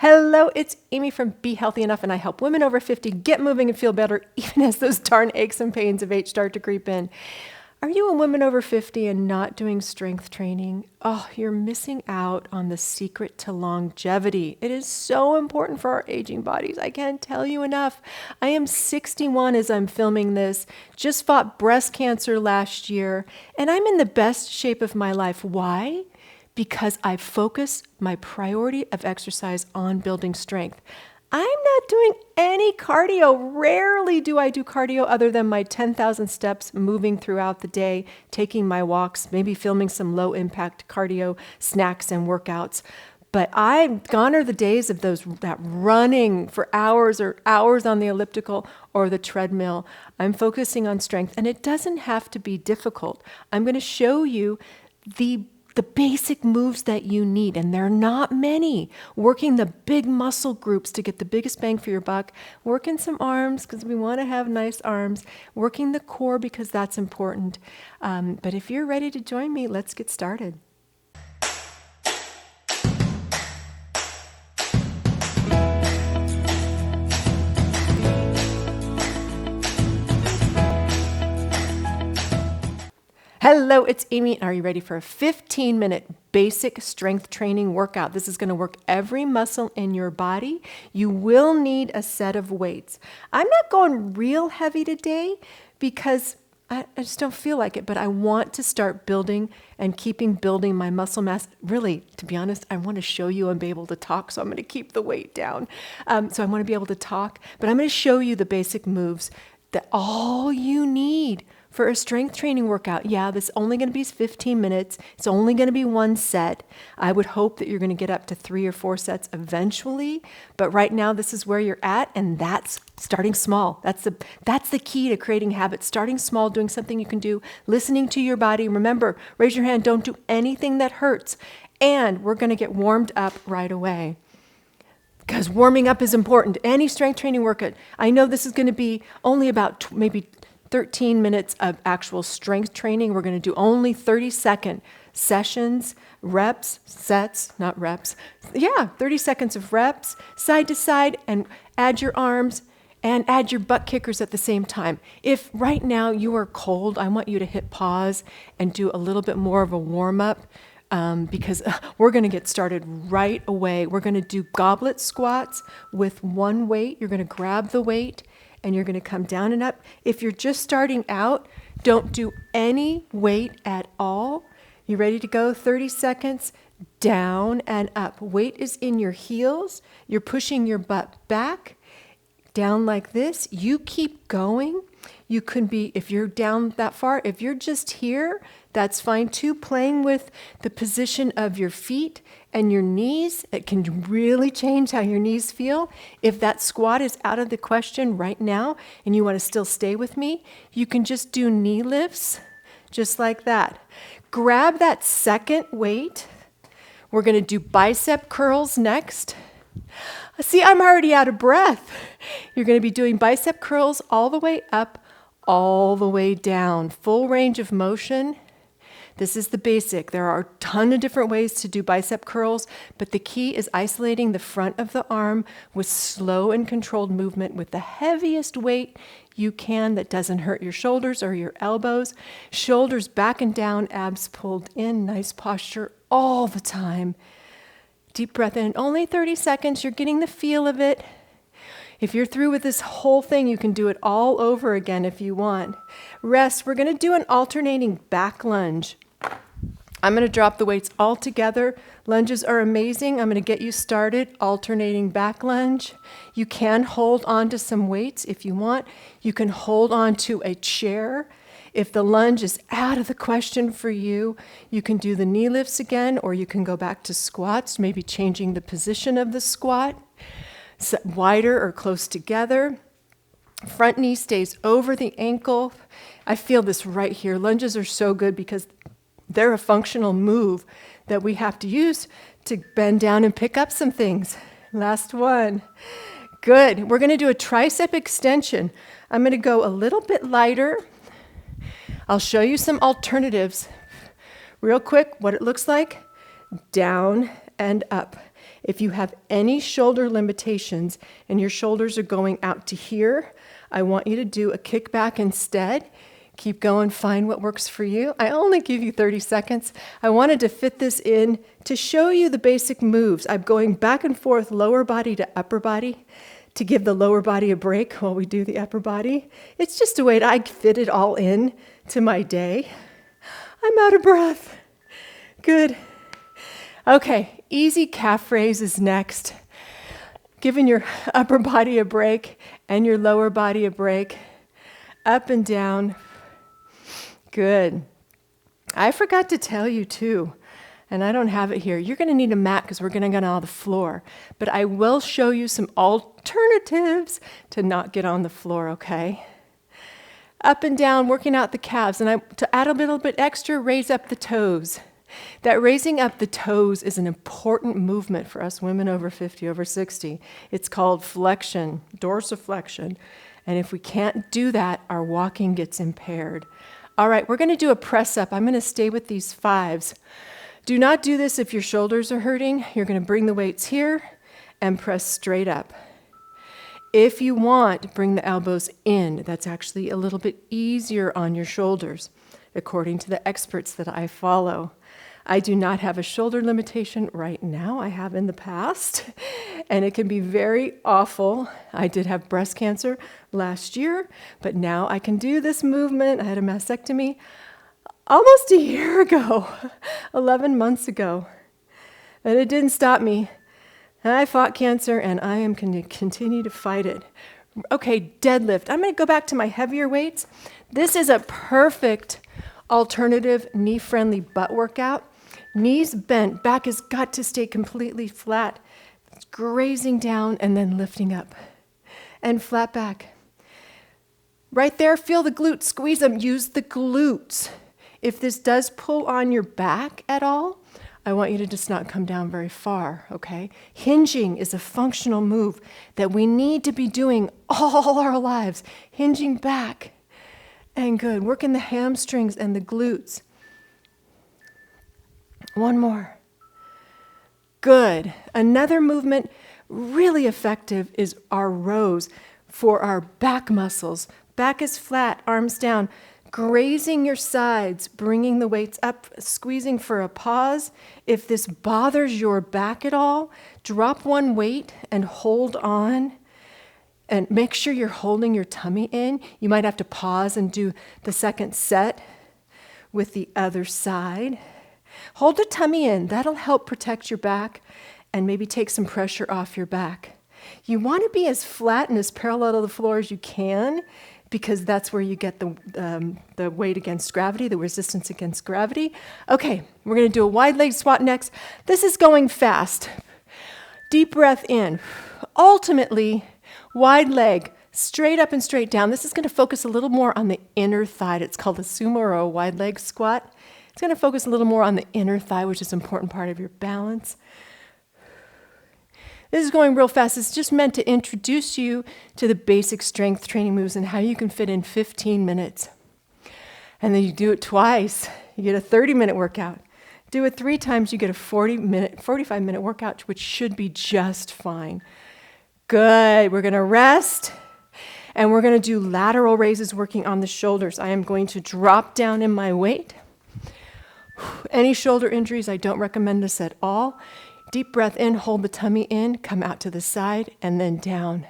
Hello, it's Amy from Be Healthy Enough, and I help women over 50 get moving and feel better even as those darn aches and pains of age start to creep in. Are you a woman over 50 and not doing strength training? Oh, you're missing out on the secret to longevity. It is so important for our aging bodies. I can't tell you enough. I am 61 as I'm filming this, just fought breast cancer last year, and I'm in the best shape of my life. Why? Because I focus my priority of exercise on building strength. I'm not doing any cardio. Rarely do I do cardio other than my 10,000 steps moving throughout the day, taking my walks, maybe filming some low impact cardio snacks and workouts. But gone are the days of that running for hours or hours on the elliptical or the treadmill. I'm focusing on strength, and it doesn't have to be difficult. I'm going to show you the basic moves that you need, and there are not many. Working the big muscle groups to get the biggest bang for your buck, working some arms because we want to have nice arms, working the core because that's important. But if you're ready to join me, let's get started. Hello, it's Amy. Are you ready for a 15-minute basic strength training workout? This is going to work every muscle in your body. You will need a set of weights. I'm not going real heavy today because I just don't feel like it, but I want to start building and building my muscle mass. Really, to be honest, I want to show you and be able to talk, so I'm going to keep the weight down. So I want to be able to talk, but I'm going to show you the basic moves that all you need for a strength training workout. Yeah, this is only going to be 15 minutes. It's only going to be one set. I would hope that you're going to get up to 3 or 4 sets eventually, but right now this is where you're at, and that's starting small. That's the key to creating habits. Starting small, doing something you can do, listening to your body. Remember, raise your hand, don't do anything that hurts, and we're going to get warmed up right away. Because warming up is important. Any strength training workout. I know this is going to be only about maybe 13 minutes of actual strength training. We're going to do only 30-second sessions, sets, not reps. Yeah, 30 seconds of reps, side to side, and add your arms and add your butt kickers at the same time. If right now you are cold, I want you to hit pause and do a little bit more of a warm-up. Because we're going to get started right away. We're going to do goblet squats with one weight. You're going to grab the weight and you're going to come down and up. If you're just starting out, don't do any weight at all. You ready to go? 30 seconds, down and up. Weight is in your heels. You're pushing your butt back, down like this. You keep going. You can be, if you're down that far, if you're just here, that's fine too. Playing with the position of your feet and your knees, it can really change how your knees feel. If that squat is out of the question right now and you want to still stay with me, you can just do knee lifts, just like that. Grab that second weight. We're going to do bicep curls next. See, I'm already out of breath. You're going to be doing bicep curls all the way up, all the way down, full range of motion. This is the basic. There are a ton of different ways to do bicep curls, but the key is isolating the front of the arm with slow and controlled movement with the heaviest weight you can that doesn't hurt your shoulders or your elbows. Shoulders back and down, abs pulled in, nice posture all the time. Deep breath in, only 30 seconds. You're getting the feel of it. If you're through with this whole thing, you can do it all over again if you want. Rest. We're going to do an alternating back lunge. I'm going to drop the weights all together. Lunges are amazing. I'm going to get you started. Alternating back lunge. You can hold on to some weights if you want. You can hold on to a chair. If the lunge is out of the question for you, you can do the knee lifts again, or you can go back to squats, maybe changing the position of the squat. Wider or close together. Front knee stays over the ankle. I feel this right here. Lunges are so good because they're a functional move that we have to use to bend down and pick up some things. Last one. Good. We're going to do a tricep extension. I'm going to go a little bit lighter. I'll show you some alternatives. Real quick, what it looks like. Down and up. If you have any shoulder limitations and your shoulders are going out to here, I want you to do a kickback instead. Keep going, find what works for you. I only give you 30 seconds. I wanted to fit this in to show you the basic moves. I'm going back and forth, lower body to upper body, to give the lower body a break while we do the upper body. It's just a way I fit it all in to my day. I'm out of breath. Good. Okay, easy calf raise is next. Giving your upper body a break and your lower body a break. Up and down. Good. I forgot to tell you too, and I don't have it here. You're going to need a mat because we're going to get on the floor. But I will show you some alternatives to not get on the floor, okay? Up and down, working out the calves. And to add a little bit extra, raise up the toes. That raising up the toes is an important movement for us women over 50, over 60. It's called flexion, dorsiflexion. And if we can't do that, our walking gets impaired. All right, we're going to do a press up. I'm going to stay with these 5s. Do not do this if your shoulders are hurting. You're going to bring the weights here and press straight up. If you want, bring the elbows in. That's actually a little bit easier on your shoulders, according to the experts that I follow. I do not have a shoulder limitation right now. I have in the past, and it can be very awful. I did have breast cancer last year, but now I can do this movement. I had a mastectomy almost a year ago, 11 months ago, and it didn't stop me. I fought cancer, and I am going to continue to fight it. Okay, deadlift. I'm going to go back to my heavier weights. This is a perfect alternative knee-friendly butt workout. Knees bent, back has got to stay completely flat, grazing down and then lifting up, and flat back. Right there, feel the glutes, squeeze them, use the glutes. If this does pull on your back at all, I want you to just not come down very far, okay? Hinging is a functional move that we need to be doing all our lives. Hinging back, and good. Working the hamstrings and the glutes. One more. Good. Another movement really effective is our rows for our back muscles. Back is flat, arms down. Grazing your sides, bringing the weights up, squeezing for a pause. If this bothers your back at all, drop one weight and hold on. And make sure you're holding your tummy in. You might have to pause and do the second set with the other side. Hold the tummy in. That'll help protect your back and maybe take some pressure off your back. You want to be as flat and as parallel to the floor as you can, because that's where you get the weight against gravity, the resistance against gravity. Okay, we're going to do a wide leg squat next. This is going fast. Deep breath in. Ultimately, wide leg, straight up and straight down. This is going to focus a little more on the inner thigh. It's called a sumo or a wide leg squat. It's going to focus a little more on the inner thigh, which is an important part of your balance. This is going real fast. It's just meant to introduce you to the basic strength training moves and how you can fit in 15 minutes. And then you do it twice. You get a 30-minute workout. Do it 3 times, you get a 45-minute workout, which should be just fine. Good. We're going to rest. And we're going to do lateral raises working on the shoulders. I am going to drop down in my weight. Any shoulder injuries, I don't recommend this at all. Deep breath in, hold the tummy in, come out to the side, and then down.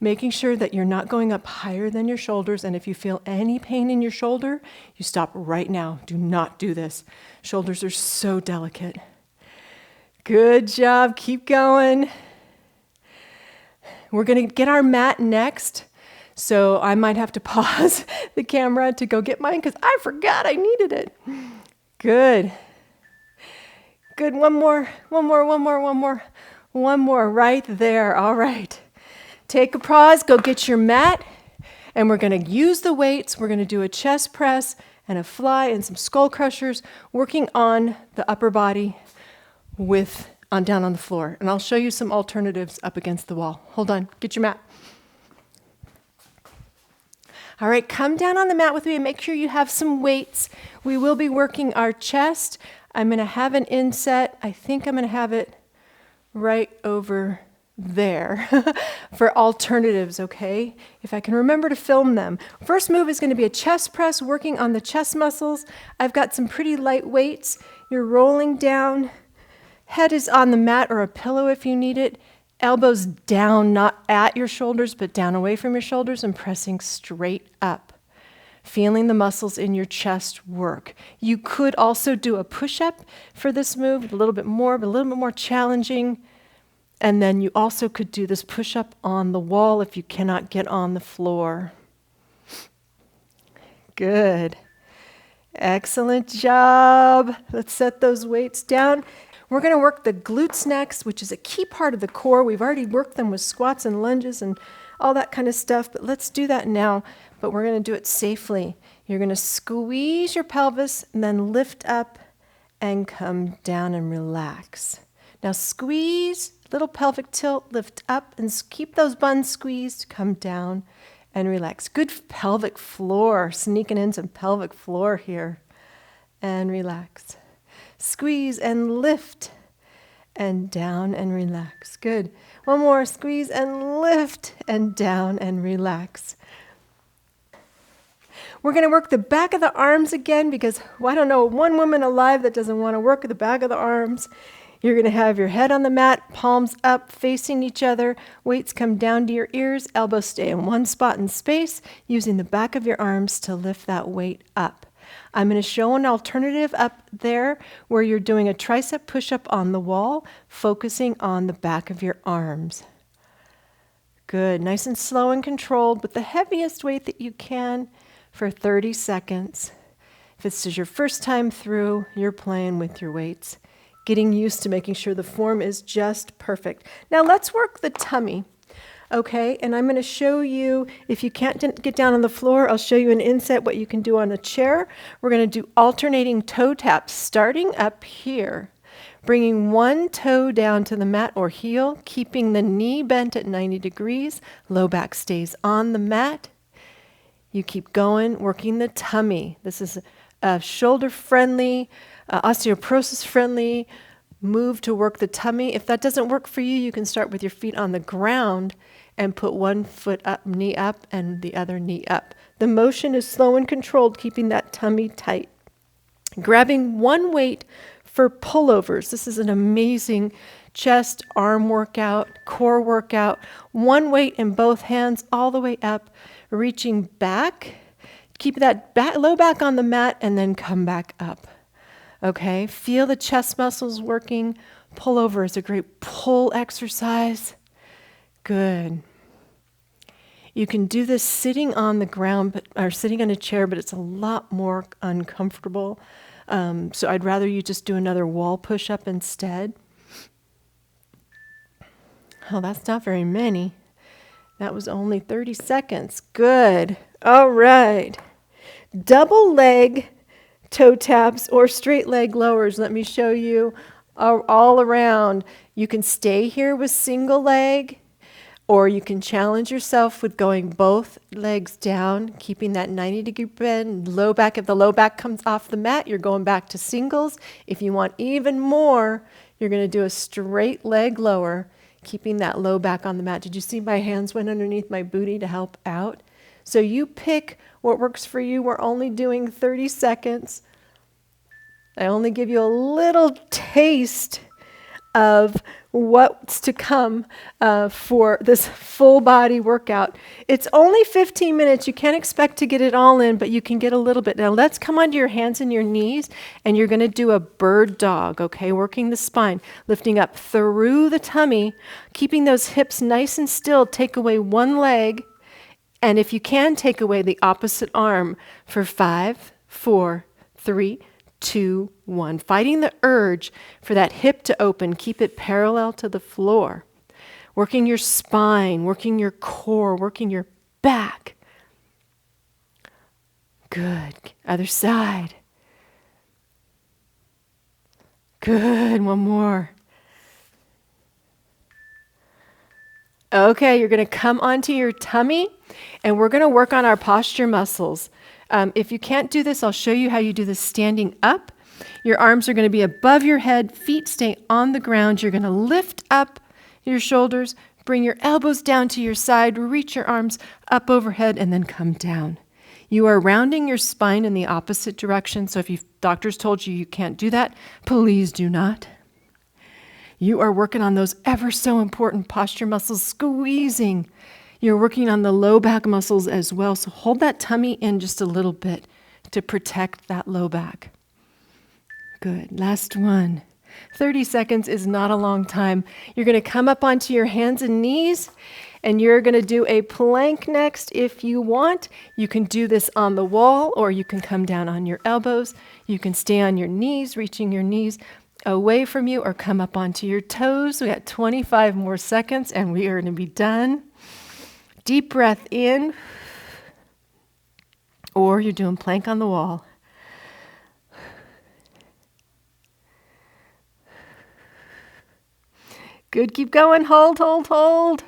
Making sure that you're not going up higher than your shoulders, and if you feel any pain in your shoulder, you stop right now. Do not do this. Shoulders are so delicate. Good job. Keep going. We're going to get our mat next. So I might have to pause the camera to go get mine because I forgot I needed it. Good. Good. One more right there. All right. Take a pause, go get your mat, and we're going to use the weights. We're going to do a chest press and a fly and some skull crushers, working on the upper body down on the floor. And I'll show you some alternatives up against the wall. Hold on. Get your mat. All right, come down on the mat with me and make sure you have some weights. We will be working our chest. I'm going to have an inset. I think I'm going to have it right over there for alternatives, okay? If I can remember to film them. First move is going to be a chest press, working on the chest muscles. I've got some pretty light weights. You're rolling down. Head is on the mat or a pillow if you need it. Elbows down, not at your shoulders, but down away from your shoulders and pressing straight up. Feeling the muscles in your chest work. You could also do a push-up for this move, a little bit more challenging. And then you also could do this push-up on the wall if you cannot get on the floor. Good. Excellent job. Let's set those weights down. We're going to work the glutes next, which is a key part of the core. We've already worked them with squats and lunges and all that kind of stuff, but let's do that now. But we're going to do it safely. You're going to squeeze your pelvis and then lift up and come down and relax. Now squeeze, little pelvic tilt, lift up and keep those buns squeezed, come down and relax. Good pelvic floor, sneaking in some pelvic floor here. And relax. Squeeze and lift and down and relax. Good. One more, squeeze and lift and down and relax. We're going to work the back of the arms again because I don't know one woman alive that doesn't want to work the back of the arms. You're going to have your head on the mat, palms up, facing each other. Weights come down to your ears. Elbows stay in one spot in space, using the back of your arms to lift that weight up. I'm going to show an alternative up there where you're doing a tricep push-up on the wall, focusing on the back of your arms. Good. Nice and slow and controlled with the heaviest weight that you can for 30 seconds. If this is your first time through, you're playing with your weights, getting used to making sure the form is just perfect. Now let's work the tummy. Okay, and I'm going to show you, if you can't get down on the floor, I'll show you an inset what you can do on a chair. We're going to do alternating toe taps, starting up here, bringing one toe down to the mat or heel, keeping the knee bent at 90 degrees, low back stays on the mat. You keep going, working the tummy. This is a shoulder-friendly, osteoporosis-friendly move to work the tummy. If that doesn't work for you, you can start with your feet on the ground and put one foot up, knee up, and the other knee up. The motion is slow and controlled, keeping that tummy tight. Grabbing one weight for pullovers. This is an amazing chest, arm workout, core workout. One weight in both hands all the way up, reaching back. Keep that low back on the mat and then come back up. Okay, feel the chest muscles working. Pullover is a great pull exercise. Good. You can do this sitting on the ground or sitting on a chair, but it's a lot more uncomfortable. So I'd rather you just do another wall push-up instead. Oh, that's not very many. That was only 30 seconds. Good. All right. Double leg toe taps or straight leg lowers. Let me show you all around. You can stay here with single leg, or you can challenge yourself with going both legs down, keeping that 90-degree bend, low back. If the low back comes off the mat, you're going back to singles. If you want even more, you're going to do a straight leg lower, keeping that low back on the mat. Did you see my hands went underneath my booty to help out? So you pick what works for you. We're only doing 30 seconds. I only give you a little taste of what's to come for this full body workout. It's only 15 minutes. You can't expect to get it all in, but you can get a little bit. Now let's come onto your hands and your knees, and you're going to do a bird dog, okay? Working the spine, lifting up through the tummy, keeping those hips nice and still. Take away one leg, and if you can, take away the opposite arm for 5, 4, 3, 2, 1. Fighting the urge for that hip to open. Keep it parallel to the floor. Working your spine, working your core, working your back. Good. Other side. Good. One more. Okay, you're going to come onto your tummy, and we're going to work on our posture muscles. If you can't do this, I'll show you how you do this standing up. Your arms are going to be above your head, feet stay on the ground. You're going to lift up your shoulders, bring your elbows down to your side, reach your arms up overhead, and then come down. You are rounding your spine in the opposite direction, so if doctors told you can't do that, please do not. You are working on those ever so important posture muscles, squeezing. You're working on the low back muscles as well, so hold that tummy in just a little bit to protect that low back. Good. Last one. 30 seconds is not a long time. You're going to come up onto your hands and knees, and you're going to do a plank next if you want. You can do this on the wall, or you can come down on your elbows. You can stay on your knees, reaching your knees away from you, or come up onto your toes. We got 25 more seconds, and we are going to be done. Deep breath in, or you're doing plank on the wall. Good, keep going. Hold, hold, hold.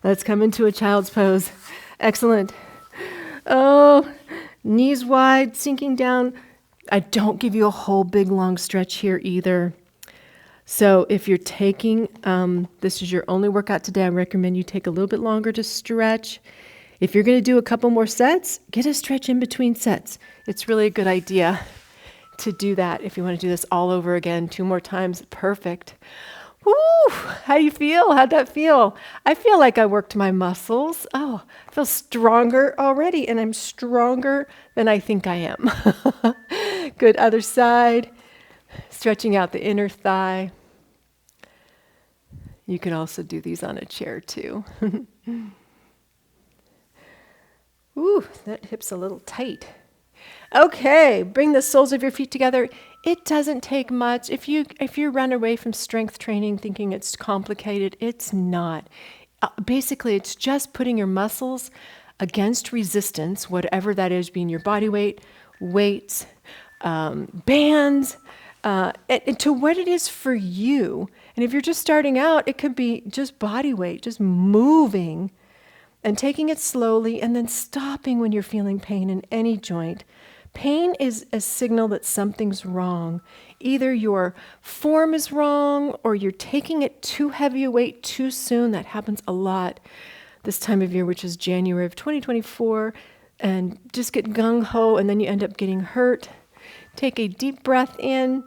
Let's come into a child's pose. Excellent. Oh, knees wide, sinking down. I don't give you a whole big long stretch here either. So if you're taking, this is your only workout today, I recommend you take a little bit longer to stretch. If you're going to do a couple more sets, get a stretch in between sets. It's really a good idea to do that. If you want to do this all over again, 2 more times, perfect. Woo! How do you feel? How'd that feel? I feel like I worked my muscles. Oh, I feel stronger already, and I'm stronger than I think I am. Good, other side. Stretching out the inner thigh. You can also do these on a chair too. Ooh, that hip's a little tight. Okay, bring the soles of your feet together. It doesn't take much. If you run away from strength training thinking it's complicated, it's not. Basically, it's just putting your muscles against resistance, whatever that is, being your body weight, weights, bands, and to what it is for you. And if you're just starting out, it could be just body weight, just moving and taking it slowly and then stopping when you're feeling pain in any joint. Pain is a signal that something's wrong. Either your form is wrong or you're taking it too heavy a weight too soon. That happens a lot this time of year, which is January of 2024, and just get gung-ho and then you end up getting hurt. Take a deep breath in.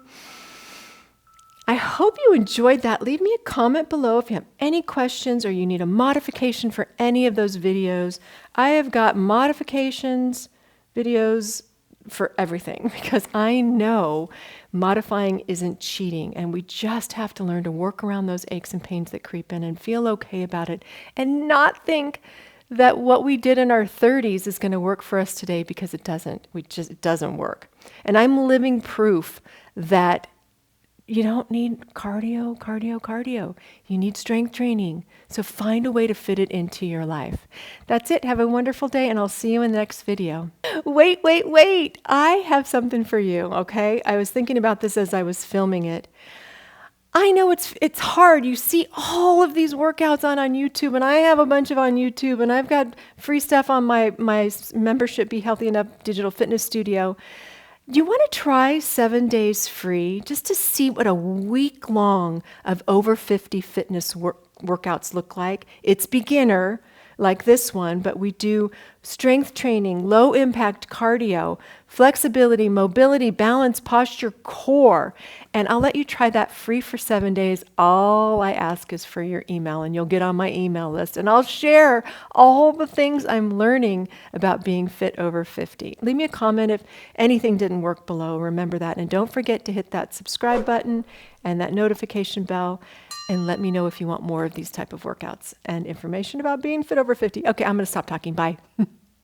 I hope you enjoyed that. Leave me a comment below if you have any questions or you need a modification for any of those videos. I have got modifications, videos for everything because I know modifying isn't cheating and we just have to learn to work around those aches and pains that creep in and feel okay about it and not think that what we did in our 30s is going to work for us today because it doesn't. It doesn't work. And I'm living proof that you don't need cardio. You need strength training. So find a way to fit it into your life. That's it. Have a wonderful day, and I'll see you in the next video. Wait. I have something for you, okay? I was thinking about this as I was filming it. I know it's hard. You see all of these workouts on YouTube, and I have a bunch of on YouTube, and I've got free stuff on my membership, Be Healthy Enough Digital Fitness Studio. Do you want to try 7 days free just to see what a week long of over 50 fitness workouts look like? It's beginner like this one, but we do strength training, low impact cardio, flexibility, mobility, balance, posture, core. And I'll let you try that free for 7 days. All I ask is for your email and you'll get on my email list and I'll share all the things I'm learning about being fit over 50. Leave me a comment if anything didn't work below. Remember that. And don't forget to hit that subscribe button and that notification bell and let me know if you want more of these type of workouts and information about being fit over 50. Okay, I'm going to stop talking. Bye.